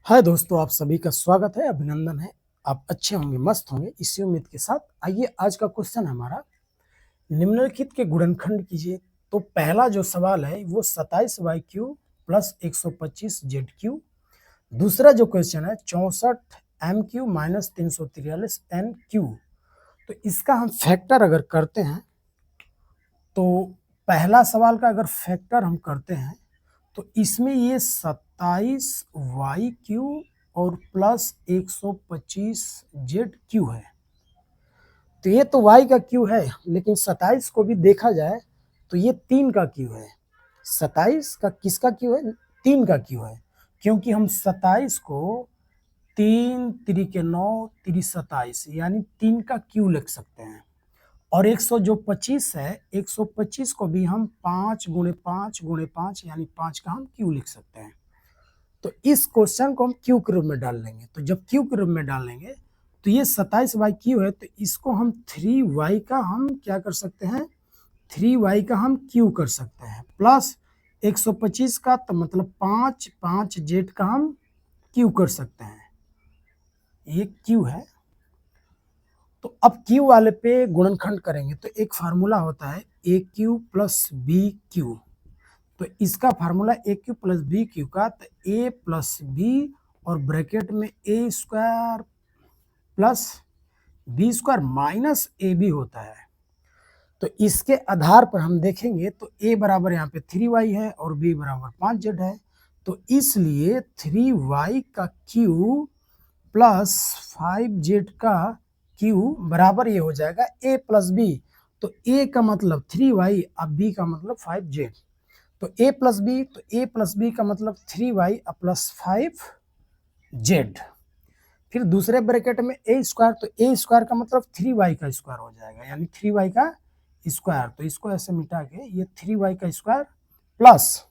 हाय दोस्तों, आप सभी का स्वागत है, अभिनंदन है। आप अच्छे होंगे, मस्त होंगे, इसी उम्मीद के साथ आइए आज का क्वेश्चन हमारा निम्नलिखित के गुणनखंड कीजिए। तो पहला जो सवाल है वो 27y³ प्लस 125z³। दूसरा जो क्वेश्चन है 64m³ माइनस 343n³। तो इसका हम फैक्टर अगर करते हैं तो पहला सवाल का अगर फैक्टर हम करते हैं तो इसमें ये 27y³ और प्लस 125z³ है। तो ये तो y का क्यू है, लेकिन 27 को भी देखा जाए तो ये 3 का क्यू है। 27 का किसका क्यू है? 3 का क्यू है, क्योंकि हम 27 को 3 3 9 3 27 यानी 3 का क्यू लिख सकते हैं। और 100 जो 25 है, 125 को भी हम 5 गुणे 5 गुणे 5 यानी 5 का हम क्यू लिख सकते हैं। तो इस क्वेश्चन को हम क्यू के रूप में डाल लेंगे। तो जब क्यू के रूप में डालेंगे तो ये 27y³ है, तो इसको हम 3y का हम क्या कर सकते हैं? 3y का हम क्यू कर सकते हैं, प्लस 125 का तो मतलब 5z का हम क्यू कर सकते हैं। ये क्यू है। तो अब क्यू वाले पे गुणनखंड करेंगे तो एक फार्मूला होता है a³ प्लस b³। तो इसका फार्मूला a³ प्लस b³ का, तो a प्लस b और ब्रैकेट में a² plus b² minus ab होता है। तो इसके आधार पर हम देखेंगे तो a बराबर यहाँ पे 3y है और b बराबर 5z है। तो इसलिए 3y का क्यू प्लस 5z का क्यू बराबर ये हो जाएगा a प्लस b। तो a का मतलब 3y अब b का मतलब 5z। तो a प्लस b, तो a प्लस b का मतलब 3y प्लस 5z। फिर दूसरे ब्रैकेट में a², तो a² का मतलब 3y का स्क्वायर हो जाएगा, यानी 3y का स्क्वायर। तो इसको ऐसे मिटा के ये 3y का स्क्वायर प्लस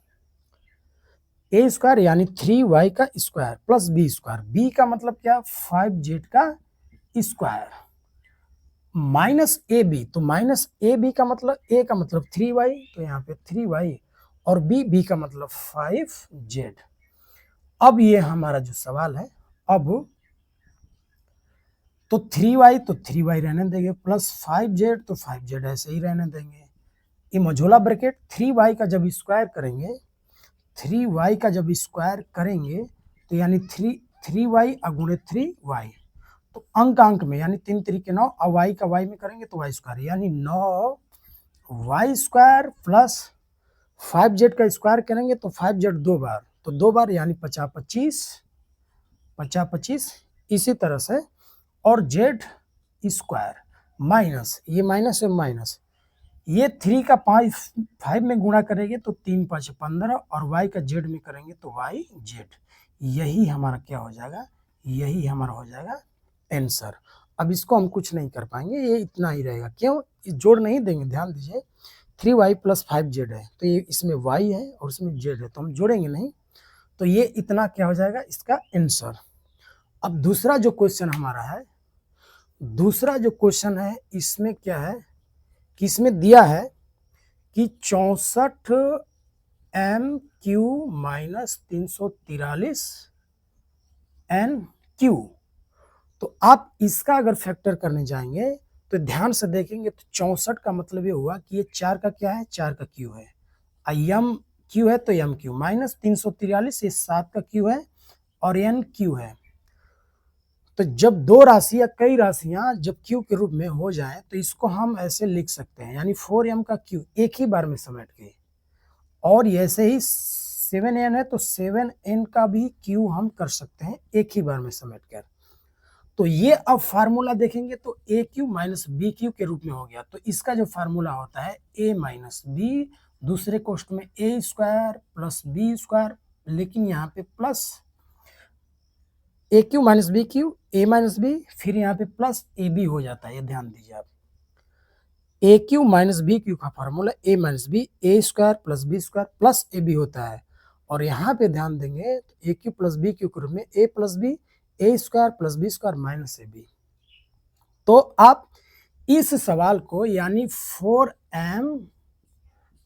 a² यानी 3y का स्क्वायर प्लस b²। b का मतलब क्या? 5z का स्क्वायर माइनस ab। तो माइनस ab का मतलब a का मतलब 3y, तो यहाँ पे 3y और b का मतलब 5z। अब ये हमारा जो सवाल है, अब तो 3y तो 3y रहने देंगे, प्लस 5z तो 5z ऐसे ही रहने देंगे। ये मझोला ब्रैकेट 3y का जब स्क्वायर करेंगे, 3y का जब स्क्वायर करेंगे तो यानी 3y गुणे 3y, तो अंक में यानी 3 3 9 और y का y में करेंगे तो y² यानी 9y² प्लस 5z का स्क्वायर करेंगे तो 5z 2 बार, तो 2 बार यानी 50 25 इसी तरह से। और z² माइनस ये माइनस है माइनस, ये 3 का 5 में गुणा करेंगे तो 3 5 15 और y का z में करेंगे तो yz। यही हमारा क्या हो जाएगा? यही हमारा हो जाएगा आंसर। अब इसको हम कुछ नहीं कर पाएंगे, ये इतना ही रहेगा। क्यों? जोड़ नहीं देंगे, ध्यान दीजिए। 3y प्लस 5z है, तो ये इसमें y है और इसमें z है, तो हम जोड़ेंगे नहीं। तो ये इतना क्या हो जाएगा? इसका आंसर। अब दूसरा जो क्वेश्चन हमारा है, दूसरा जो क्वेश्चन है इसमें क्या है कि इसमें दिया है कि 64m³ माइनस 343n³। तो आप इसका अगर फैक्टर करने जाएंगे तो ध्यान से देखेंगे तो 64 का मतलब ये हुआ कि ये 4 का क्या है? 4 का क्यू है। m क्यू है तो m³ माइनस 343 ये 7 का क्यू है और n³ है। तो जब दो राशि या कई राशियां जब क्यू के रूप में हो जाए तो इसको हम ऐसे लिख सकते हैं, यानी 4m का क्यू एक ही बार में समेट के, और ऐसे ही 7n है तो 7n का भी क्यू हम कर सकते हैं एक ही बार में समेट कर। तो ये अब फार्मूला देखेंगे तो a³ माइनस b³ के रूप में हो गया। तो इसका जो फार्मूला होता है a माइनस बी, दूसरे कोष्ठ में a² प्लस b², लेकिन यहाँ पे plus a³ minus b³ a minus b, फिर यहाँ पे प्लस ab हो जाता है। ये ध्यान दीजिए आप, a³ माइनस b³ का formula a minus b, a² plus b² plus ab होता है। और यहाँ पे ध्यान देंगे तो a³ प्लस b³ के रूप में a plus b, a² plus b² minus ab। तो आप इस सवाल को यानी 4m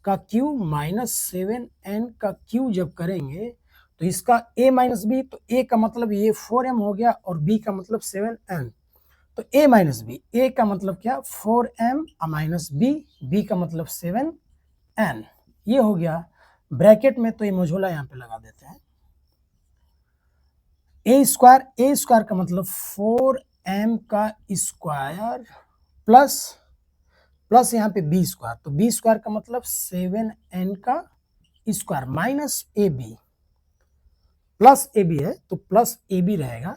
का क्यू माइनस 7n का क्यू जब करेंगे तो इसका a माइनस बी, तो a का मतलब ये 4m हो गया और b का मतलब 7n। तो a माइनस बी, a का मतलब क्या 4m माइनस b, b का मतलब 7n, ये हो गया ब्रैकेट में। तो ये मझोला यहाँ पे लगा देते हैं। a स्क्वायर का मतलब 4m का स्क्वायर प्लस यहाँ पे b स्क्वायर, तो b स्क्वायर का मतलब 7n का square minus a b, plus a b है तो प्लस ए बी रहेगा,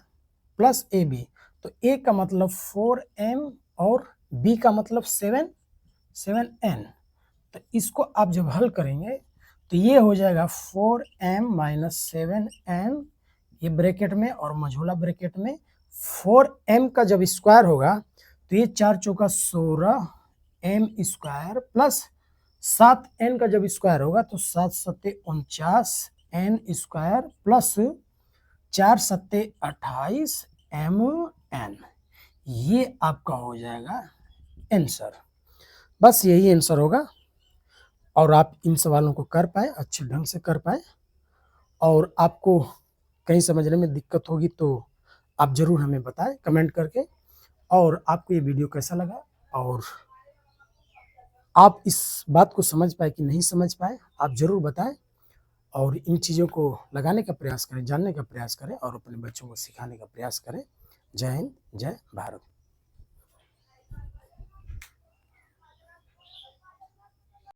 प्लस ए बी। तो a का मतलब 4m और b का मतलब 7n। तो इसको आप जब हल करेंगे तो ये हो जाएगा 4m माइनस 7n, ये ब्रैकेट में और मझोला ब्रैकेट में। 4m का जब स्क्वायर होगा तो ये 4 चौका 16 m स्क्वायर प्लस 7n का जब स्क्वायर होगा तो 7 सत्ते 49 n स्क्वायर प्लस 4 सत्ते 28 mn, ये आपका हो जाएगा आंसर। बस यही आंसर होगा और आप इन सवालों को कर पाए, अच्छे ढंग से कर पाए। और आपको कहीं समझने में दिक्कत होगी तो आप ज़रूर हमें बताएं कमेंट करके। और आपको ये वीडियो कैसा लगा और आप इस बात को समझ पाए कि नहीं समझ पाए, आप ज़रूर बताएं। और इन चीज़ों को लगाने का प्रयास करें, जानने का प्रयास करें और अपने बच्चों को सिखाने का प्रयास करें। जय हिंद, जय भारत।